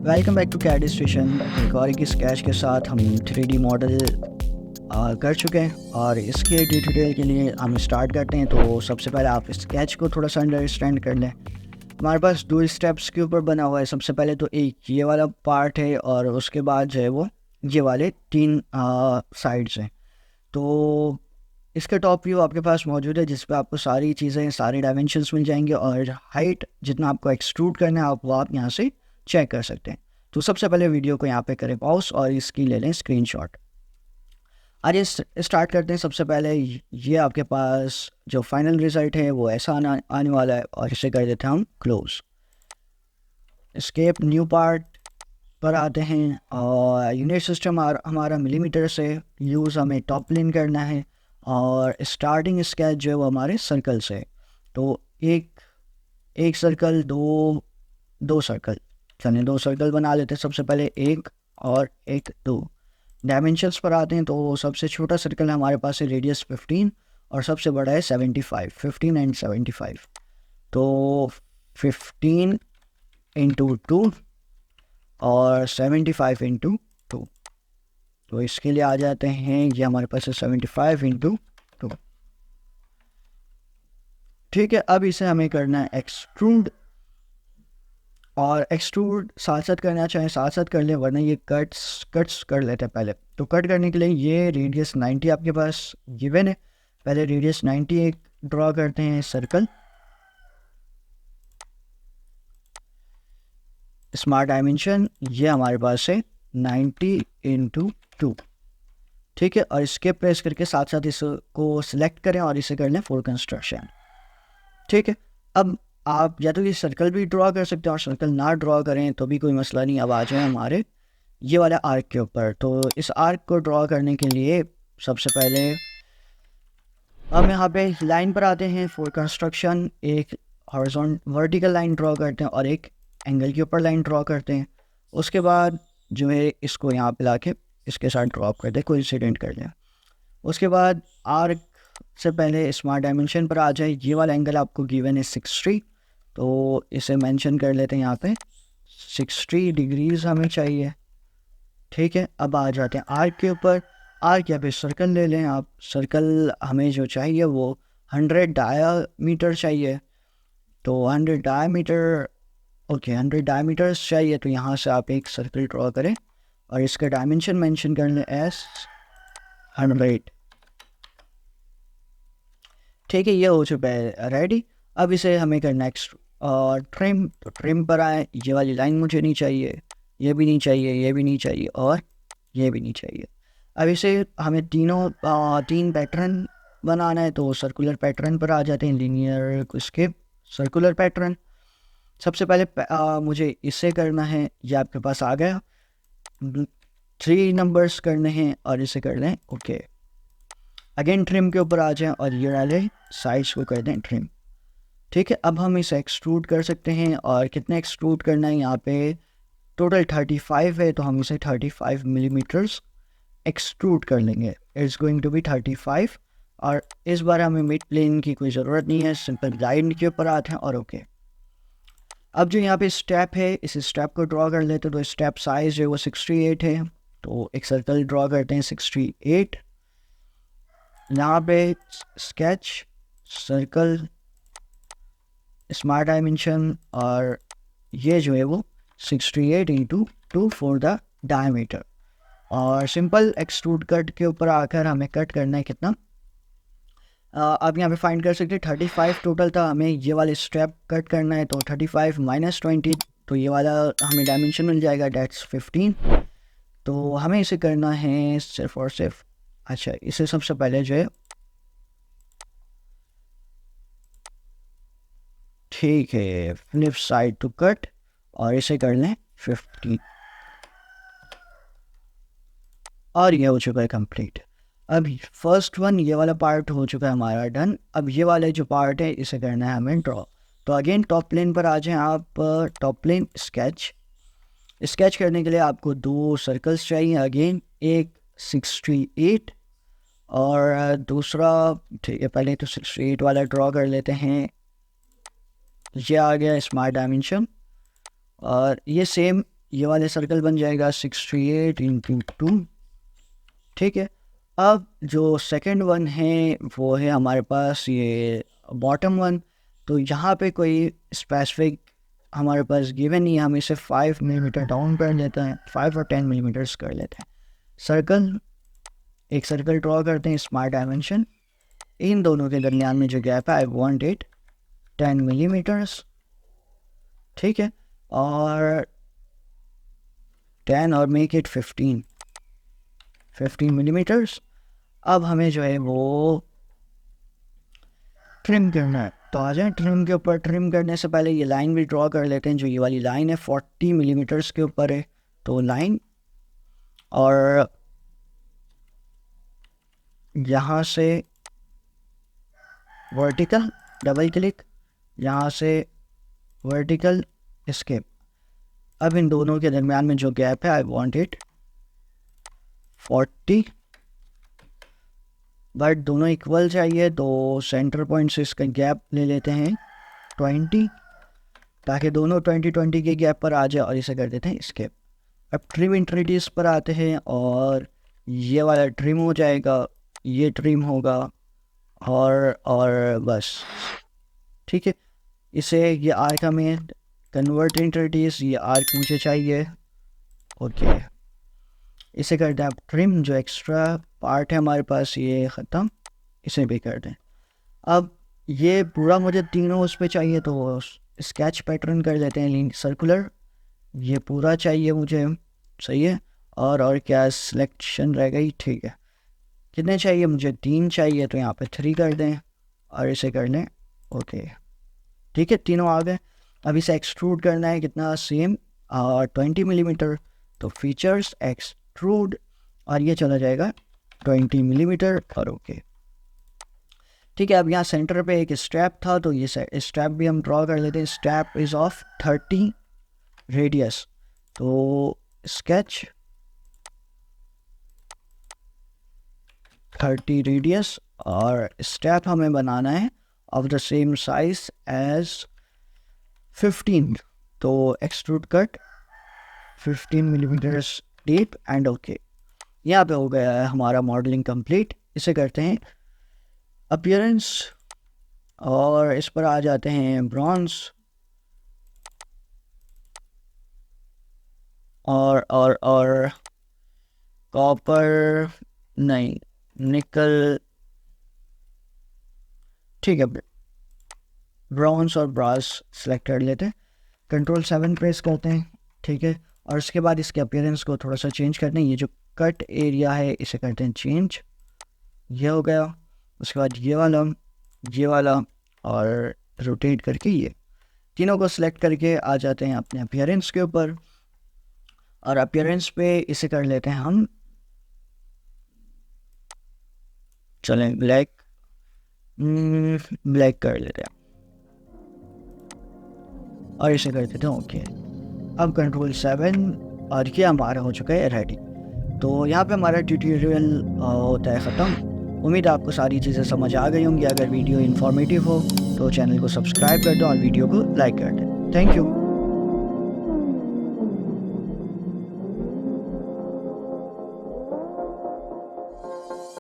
Welcome back to CAD station. एक और एक स्केच के साथ हम 3D मॉडल कर चुके हैं और इसके डिटेल के लिए हम स्टार्ट करते हैं। तो सबसे पहले आप स्केच को थोड़ा सा अंडरस्टैंड कर लें। हमारे पास दो स्टेप्स के ऊपर बना हुआ है। सबसे पहले तो एक ये वाला पार्ट है और उसके बाद जो है वो ये वाले तीन साइड्स हैं। तो इसका टॉप व्यू आपके पास मौजूद है जिस पे आपको सारी चीज़ें, सारी डायमेंशंस मिल जाएंगे और हाइट जितना आपको एक्सट्रूड करना है वो आप यहाँ से चेक कर सकते हैं। तो सबसे पहले वीडियो को यहाँ पे करें पॉज और इसकी ले लें स्क्रीनशॉट। आइए स्टार्ट करते हैं। सबसे पहले ये आपके पास जो फाइनल रिजल्ट है वो ऐसा आने वाला है और इसे कर देते हैं हम क्लोज। एस्केप न्यू पार्ट पर आते हैं और यूनिट सिस्टम हमारा मिलीमीटर से, यूज़ हमें टॉप प्लेन करना है और स्टार्टिंग स्केच जो है वो हमारे सर्कल से। तो एक सर्कल, दो सर्कल, चलिए दो सर्कल बना लेते हैं। सबसे पहले एक और एक, दो। डायमेंशंस पर आते हैं तो सबसे छोटा सर्कल हमारे पास है रेडियस 15 और सबसे बड़ा है 75, 15 एंड 75। तो 15 इंटू 2 और 75 इंटू 2। तो इसके लिए आ जाते हैं, ये हमारे पास है 75 इंटू 2। ठीक है, अब इसे हमें करना है एक्सट्रूड और एक्सट्रूड साथ साथ करना चाहें साथ साथ कर लें, वरना ये कट्स कर लेते हैं पहले। तो कट करने के लिए ये रेडियस 90 आपके पास गिवन है। पहले रेडियस 90 एक ड्रॉ करते हैं सर्कल। स्मार्ट डायमेंशन ये हमारे पास है 90 इंटू 2। ठीक है, और इसके प्रेस करके साथ साथ इसको सिलेक्ट करें और इसे कर लें फुल कंस्ट्रक्शन। ठीक है, अब आप या तो ये सर्कल भी ड्रॉ कर सकते हैं और सर्कल ना ड्रॉ करें तो भी कोई मसला नहीं। अब आ जाए हमारे ये वाला आर्क के ऊपर। तो इस आर्क को ड्रॉ करने के लिए सबसे पहले हम यहाँ पे लाइन पर आते हैं, फुल कंस्ट्रक्शन। एक हॉरिजॉन्टल वर्टिकल लाइन ड्रॉ करते हैं और एक एंगल के ऊपर लाइन ड्रॉ करते हैं। उसके बाद जो है इसको यहाँ पे ला के इसके साथ ड्रॉप करते हैं, कोई इंसिडेंट कर लें। उसके बाद आर्क से पहले स्मार्ट डायमेंशन पर आ जाए। ये वाला एंगल आपको गिवन है 60, तो इसे मेंशन कर लेते हैं यहाँ पे 60 डिग्रीज हमें चाहिए। ठीक है, अब आ जाते हैं आर्क के ऊपर। आर्क या फिर सर्कल ले लें आप। सर्कल हमें जो चाहिए वो 100 डायामीटर चाहिए। तो 100 डायामीटर, ओके 100 डायमीटर्स चाहिए। तो यहाँ से आप एक सर्कल ड्रॉ करें और इसका डायमेंशन मेंशन कर लें एस 100। ठीक है, ये हो चुका है रेडी। अब इसे हमें करना नेक्स्ट और ट्रिम। तो ट्रिम पर आए, ये वाली लाइन मुझे नहीं चाहिए, ये भी नहीं चाहिए, ये भी नहीं चाहिए और ये भी नहीं चाहिए। अब इसे हमें तीन पैटर्न बनाना है। तो सर्कुलर पैटर्न पर आ जाते हैं, लीनियर इसके सर्कुलर पैटर्न। सबसे पहले मुझे इसे करना है, ये आपके पास आ गया। 3 नंबर्स करने हैं और इसे कर लें ओके। अगेन ट्रिम के ऊपर आ जाएं और ये वाले साइड्स को कर दें ट्रिम। ठीक है, अब हम इसे एक्सट्रूड कर सकते हैं और कितना एक्सट्रूड करना है, यहाँ पे टोटल 35 है तो हम इसे 35 मिलीमीटर्स एक्सट्रूड कर लेंगे। It's going to be 35। और इस बार हमें मिड प्लेन की कोई ज़रूरत नहीं है, सिंपल लाइन के ऊपर आते हैं और ओके। अब जो यहाँ पे स्टेप है, इस स्टेप को ड्रॉ कर लेते हैं। तो स्टेप साइज जो है वो 68 है। तो एक सर्कल ड्रॉ करते हैं 68। यहाँ पे स्केच, सर्कल, स्मार्ट डायमेंशन और ये जो है वो 68 इंटू 2 फॉर द डायमीटर। और सिंपल एक्सट्रूड कट के ऊपर आकर हमें कट करना है कितना, आप यहाँ पे फाइंड कर सकते हैं 35 टोटल था। हमें ये वाले स्टेप कट करना है तो 35 माइनस 20, तो ये वाला हमें डायमेंशन मिल जाएगा, डेट्स 15। तो हमें इसे करना है सिर्फ और सिर्फ, अच्छा इसे सबसे पहले जो है, ठीक है, फ्लिप साइड टू कट और इसे कर लें 50 और ये हो चुका है कंप्लीट। अब फर्स्ट वन ये वाला पार्ट हो चुका है हमारा डन। अब ये वाला जो पार्ट है इसे करना है हमें ड्रॉ। तो अगेन टॉप प्लेन पर आ जाएं आप। टॉप प्लेन स्केच करने के लिए आपको दो सर्कल्स चाहिए। अगेन एक 68 और दूसरा, ठीक है पहले तो 68 वाला ड्रॉ कर लेते हैं। ये आ गया स्मार्ट डायमेंशन और ये सेम ये वाले सर्कल बन जाएगा 68 इंटू 2। ठीक है, अब जो सेकंड वन है वो है हमारे पास ये बॉटम वन। तो यहाँ पे कोई स्पेसिफिक हमारे पास गिवन नहीं है, हम इसे 5 मिलीमीटर डाउन कर लेते हैं, 5 और 10 मिलीमीटर्स कर लेते हैं। सर्कल, एक सर्कल ड्रॉ करते हैं स्मार्ट डायमेंशन, इन दोनों के दरमियान में जो गैप है आई वांट इट 10 मिलीमीटर्स। ठीक है, और 10 और मेक इट 15 मिलीमीटर्स। अब हमें जो है वो ट्रिम करना है, तो आ जाए ट्रिम के ऊपर। ट्रिम करने से पहले ये लाइन भी ड्रॉ कर लेते हैं, जो ये वाली लाइन है 40 मिलीमीटर्स के ऊपर है, तो लाइन, और यहाँ से वर्टिकल डबल क्लिक, यहाँ से वर्टिकल एस्केप। अब इन दोनों के दरमियान में जो गैप है आई वांट इट 40, बट दोनों इक्वल चाहिए, तो सेंटर पॉइंट से इसका गैप ले लेते हैं 20, ताकि दोनों 20-20 के गैप पर आ जाए, और इसे कर देते हैं एस्केप। अब ट्रिम इंट्रोड्यूस पर आते हैं, और ये वाला ट्रिम हो जाएगा, ये ट्रिम होगा, और बस। ठीक है, इसे ये आर्क हमें कन्वर्ट इंट्रोड्यूस, ये आर्क मुझे चाहिए। ओके, इसे कर दें अब ट्रिम, जो एक्स्ट्रा पार्ट है हमारे पास ये ख़त्म, इसे भी कर दें। अब ये पूरा मुझे तीनों उस पर चाहिए, तो स्केच पैटर्न कर देते हैं लीन सर्कुलर, ये पूरा चाहिए मुझे, सही है। और क्या सिलेक्शन रह गई, ठीक है। कितने चाहिए मुझे, 3 चाहिए, तो यहाँ पे 3 कर दें, और इसे कर लें ओके। ठीक है, तीनों आ गए। अब इसे एक्सट्रूड करना है, कितना, सेम 20 मिलीमीटर, तो फीचर्स एक्सट्रूड, और ये चला जाएगा 20 मिलीमीटर, और ओके। ठीक है, अब यहाँ सेंटर पे एक स्ट्रैप था, तो ये स्ट्रैप भी हम ड्रॉ कर लेते हैं। स्ट्रैप इज़ ऑफ 30 रेडियस, तो स्केच 30 रेडियस, और स्ट्रैप हमें बनाना है of the same size as 15, तो extrude cut 15 millimetres deep and okay. यहाँ पे हो गया है हमारा मॉडलिंग कंप्लीट। इसे करते हैं अपीयरेंस, और इस पर आ जाते हैं ब्रॉन्ज, और कॉपर नहीं, निकल, ठीक है, ब्रॉन्ज और ब्रास सेलेक्ट कर लेते हैं, कंट्रोल 7 प्रेस करते हैं। ठीक है, और उसके बाद इसके अपीयरेंस को थोड़ा सा चेंज करते हैं। ये जो कट एरिया है इसे करते हैं चेंज, ये हो गया। उसके बाद ये वाला और रोटेट करके ये तीनों को सिलेक्ट करके आ जाते हैं अपने अपीयरेंस के ऊपर, और अपीयरेंस पे इसे कर लेते हैं हम, चलें ब्लैक कर लेते हैं, और इसे कर देते हैं ओके। अब कंट्रोल 7, और ये हमारा हो चुका है रेडी। तो यहाँ पे हमारा ट्यूटोरियल होता है ख़त्म। उम्मीद आपको सारी चीज़ें समझ आ गई होंगी। अगर वीडियो इन्फॉर्मेटिव हो तो चैनल को सब्सक्राइब कर दो और वीडियो को लाइक कर दें। Thank you.